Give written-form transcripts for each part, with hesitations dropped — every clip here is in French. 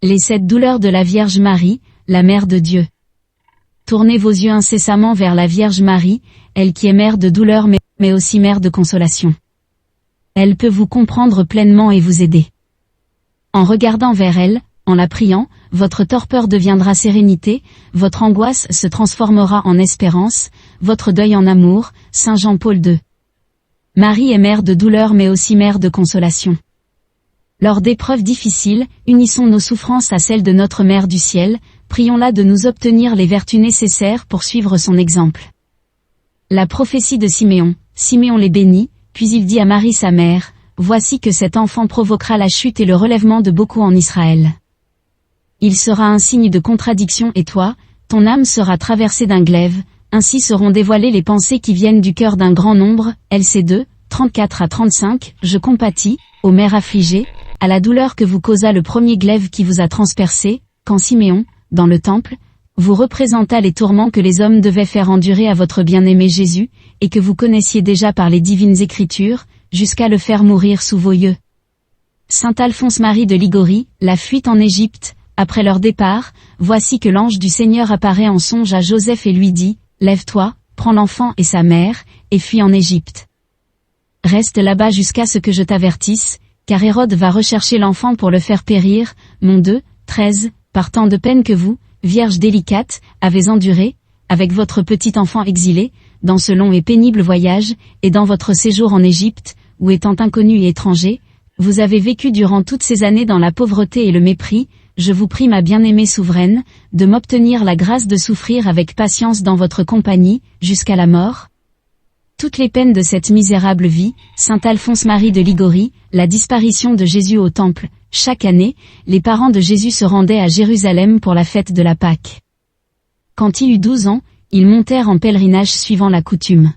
Les 7 douleurs de la Vierge Marie, la Mère de Dieu. Tournez vos yeux incessamment vers la Vierge Marie, elle qui est mère de douleur mais aussi mère de consolation. Elle peut vous comprendre pleinement et vous aider. En regardant vers elle, en la priant, votre torpeur deviendra sérénité, votre angoisse se transformera en espérance, votre deuil en amour, Saint Jean-Paul II. Marie est mère de douleur mais aussi mère de consolation. Lors d'épreuves difficiles, unissons nos souffrances à celles de notre Mère du ciel, prions-la de nous obtenir les vertus nécessaires pour suivre son exemple. La prophétie de Siméon. Siméon les bénit, puis il dit à Marie sa mère, « Voici que cet enfant provoquera la chute et le relèvement de beaucoup en Israël. Il sera un signe de contradiction et toi, ton âme sera traversée d'un glaive, ainsi seront dévoilées les pensées qui viennent du cœur d'un grand nombre. » LC 2, 34-35, je compatis, ô mère affligée, à la douleur que vous causa le premier glaive qui vous a transpercé, quand Siméon, dans le temple, vous représenta les tourments que les hommes devaient faire endurer à votre bien-aimé Jésus, et que vous connaissiez déjà par les divines Écritures, jusqu'à le faire mourir sous vos yeux. Saint Alphonse Marie de Ligorie, la fuite en Égypte. Après leur départ, voici que l'ange du Seigneur apparaît en songe à Joseph et lui dit, « Lève-toi, prends l'enfant et sa mère, et fuis en Égypte. Reste là-bas jusqu'à ce que je t'avertisse, car Hérode va rechercher l'enfant pour le faire périr. » Mon 2, 13, par tant de peine que vous, Vierge délicate, avez enduré, avec votre petit enfant exilé, dans ce long et pénible voyage, et dans votre séjour en Égypte, où étant inconnu et étranger, vous avez vécu durant toutes ces années dans la pauvreté et le mépris, je vous prie ma bien-aimée souveraine, de m'obtenir la grâce de souffrir avec patience dans votre compagnie, jusqu'à la mort. Toutes les peines de cette misérable vie, Saint Alphonse Marie de Ligorie, la disparition de Jésus au temple. Chaque année, les parents de Jésus se rendaient à Jérusalem pour la fête de la Pâque. Quand il eut 12 ans, ils montèrent en pèlerinage suivant la coutume.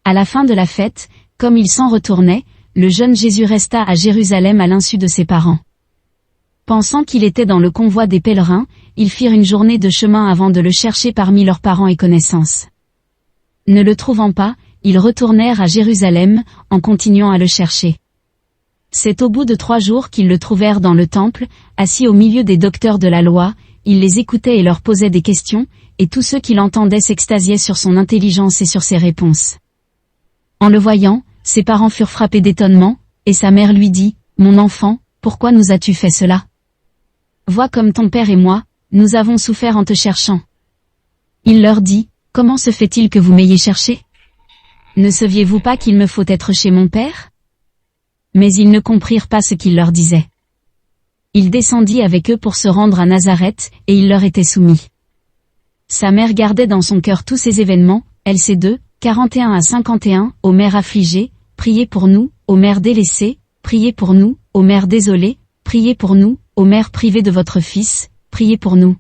À la fin de la fête, comme ils s'en retournaient, le jeune Jésus resta à Jérusalem à l'insu de ses parents. Pensant qu'il était dans le convoi des pèlerins, ils firent une journée de chemin avant de le chercher parmi leurs parents et connaissances. Ne le trouvant pas, ils retournèrent à Jérusalem, en continuant à le chercher. C'est au bout de 3 jours qu'ils le trouvèrent dans le temple, assis au milieu des docteurs de la loi, il les écoutait et leur posait des questions, et tous ceux qui l'entendaient s'extasiaient sur son intelligence et sur ses réponses. En le voyant, ses parents furent frappés d'étonnement, et sa mère lui dit, « Mon enfant, pourquoi nous as-tu fait cela? Vois comme ton père et moi, nous avons souffert en te cherchant. » Il leur dit, « Comment se fait-il que vous m'ayez cherché? Ne saviez-vous pas qu'il me faut être chez mon père? » Mais ils ne comprirent pas ce qu'il leur disait. Il descendit avec eux pour se rendre à Nazareth, et il leur était soumis. Sa mère gardait dans son cœur tous ces événements. LC 2, 41-51, ô mère affligée, priez pour nous, ô mère délaissée, priez pour nous, ô mère désolée, priez pour nous, ô mère privée de votre Fils, priez pour nous.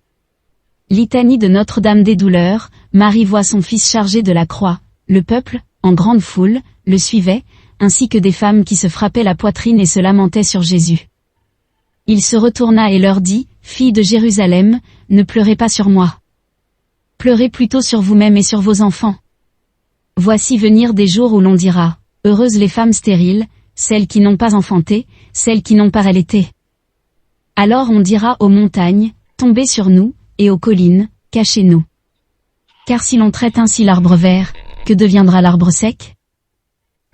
Litanie de Notre-Dame des douleurs. Marie voit son fils chargé de la croix. Le peuple, en grande foule, le suivait, ainsi que des femmes qui se frappaient la poitrine et se lamentaient sur Jésus. Il se retourna et leur dit, « Filles de Jérusalem, ne pleurez pas sur moi. Pleurez plutôt sur vous-même et sur vos enfants. Voici venir des jours où l'on dira, heureuses les femmes stériles, celles qui n'ont pas enfanté, celles qui n'ont pas allaité. Alors on dira aux montagnes, tombez sur nous, et aux collines, cachez-nous. Car si l'on traite ainsi l'arbre vert, que deviendra l'arbre sec? »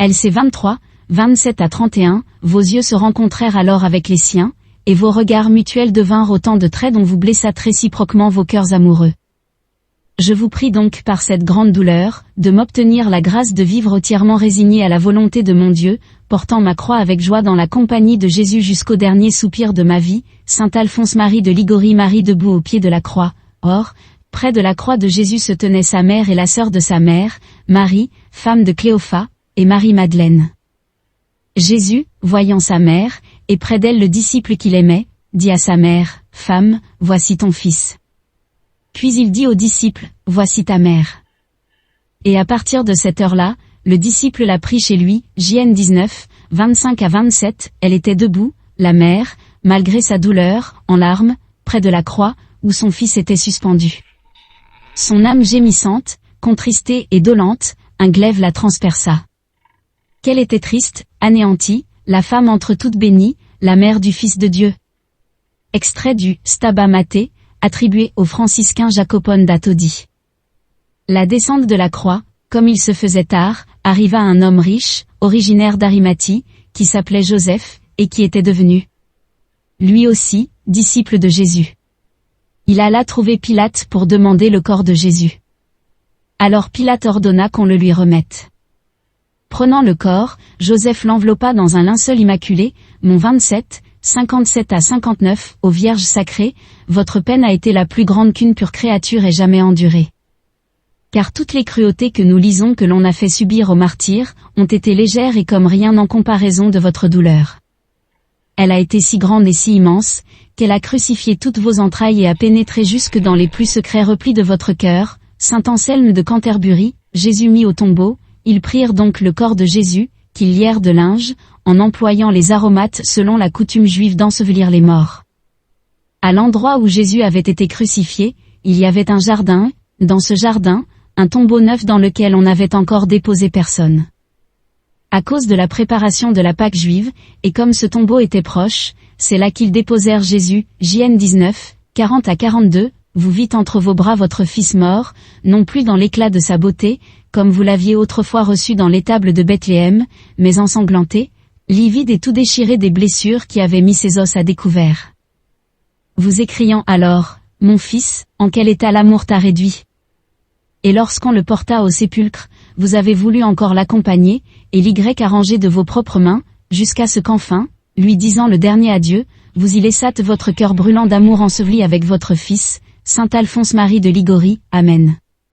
LC 23, 27-31, vos yeux se rencontrèrent alors avec les siens, et vos regards mutuels devinrent autant de traits dont vous blessâtes réciproquement vos cœurs amoureux. Je vous prie donc par cette grande douleur, de m'obtenir la grâce de vivre entièrement résigné à la volonté de mon Dieu, portant ma croix avec joie dans la compagnie de Jésus jusqu'au dernier soupir de ma vie. Saint Alphonse Marie de Ligorie. Marie debout au pied de la croix. Or, près de la croix de Jésus se tenaient sa mère et la sœur de sa mère, Marie, femme de Cléophas, et Marie-Madeleine. Jésus, voyant sa mère, et près d'elle le disciple qu'il aimait, dit à sa mère, « Femme, voici ton fils. » Puis il dit au disciple, « Voici ta mère. » Et à partir de cette heure-là, le disciple l'a pris chez lui. JN 19, 25-27, elle était debout, la mère, malgré sa douleur, en larmes, près de la croix, où son fils était suspendu. Son âme gémissante, contristée et dolente, un glaive la transperça. Qu'elle était triste, anéantie, la femme entre toutes bénies, la mère du Fils de Dieu. Extrait du Stabat Mater, attribué au franciscain Jacopone da Todi. La descente de la croix, comme il se faisait tard, arriva à un homme riche, originaire d'Arimathie, qui s'appelait Joseph, et qui était devenu, lui aussi, disciple de Jésus. Il alla trouver Pilate pour demander le corps de Jésus. Alors Pilate ordonna qu'on le lui remette. Prenant le corps, Joseph l'enveloppa dans un linceul immaculé, Mont 27, 57 à 59, ô Vierge sacrée, votre peine a été la plus grande qu'une pure créature ait jamais endurée. Car toutes les cruautés que nous lisons que l'on a fait subir aux martyrs, ont été légères et comme rien en comparaison de votre douleur. Elle a été si grande et si immense, qu'elle a crucifié toutes vos entrailles et a pénétré jusque dans les plus secrets replis de votre cœur. Saint Anselme de Canterbury, Jésus mis au tombeau, ils prirent donc le corps de Jésus, qu'ils lièrent de linge, en employant les aromates selon la coutume juive d'ensevelir les morts. À l'endroit où Jésus avait été crucifié, il y avait un jardin, dans ce jardin, un tombeau neuf dans lequel on n'avait encore déposé personne. À cause de la préparation de la Pâque juive, et comme ce tombeau était proche, c'est là qu'ils déposèrent Jésus, JN 19, 40 à 42, vous vîtes entre vos bras votre fils mort, non plus dans l'éclat de sa beauté, comme vous l'aviez autrefois reçu dans l'étable de Bethléem, mais ensanglanté, livide et tout déchiré des blessures qui avaient mis ses os à découvert. Vous écriant alors, mon fils, en quel état l'amour t'a réduit? Et lorsqu'on le porta au sépulcre, vous avez voulu encore l'accompagner, et l'Y arrangé de vos propres mains, jusqu'à ce qu'enfin, lui disant le dernier adieu, vous y laissâtes votre cœur brûlant d'amour enseveli avec votre fils, Saint Alphonse Marie de Ligorie, Amen.